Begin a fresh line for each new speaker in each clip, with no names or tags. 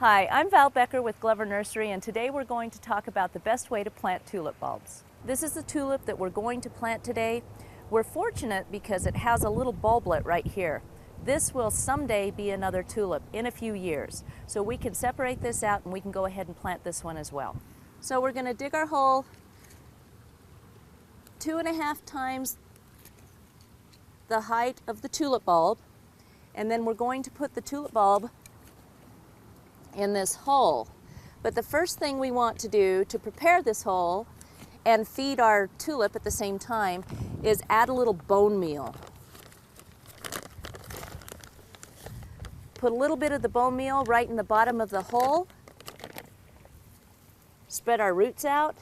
Hi, I'm Val Becker with Glover Nursery, and today we're going to talk about the best way to plant tulip bulbs. This is the tulip that we're going to plant today. We're fortunate because it has a little bulblet right here. This will someday be another tulip in a few years. So we can separate this out and we can go ahead and plant this one as well. So we're going to dig our hole 2.5 times the height of the tulip bulb, and then we're going to put the tulip bulb in this hole. But the first thing we want to do to prepare this hole and feed our tulip at the same time is add a little bone meal. Put a little bit of the bone meal right in the bottom of the hole. Spread our roots out.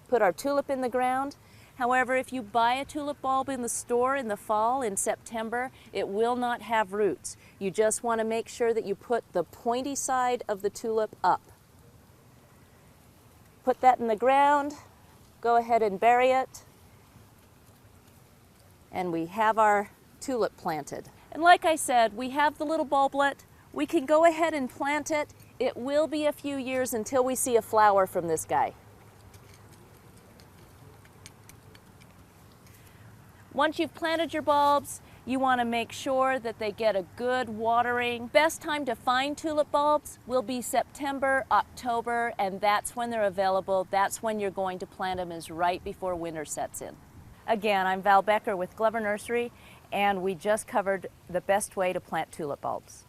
Put our tulip in the ground. However, if you buy a tulip bulb in the store in the fall, in September, it will not have roots. You just want to make sure that you put the pointy side of the tulip up. Put that in the ground, go ahead and bury it, and we have our tulip planted. And like I said, we have the little bulblet. We can go ahead and plant it. It will be a few years until we see a flower from this guy. Once you've planted your bulbs, you want to make sure that they get a good watering. Best time to find tulip bulbs will be September, October, and that's when they're available. That's when you're going to plant them, is right before winter sets in. Again, I'm Val Becker with Glover Nursery, and we just covered the best way to plant tulip bulbs.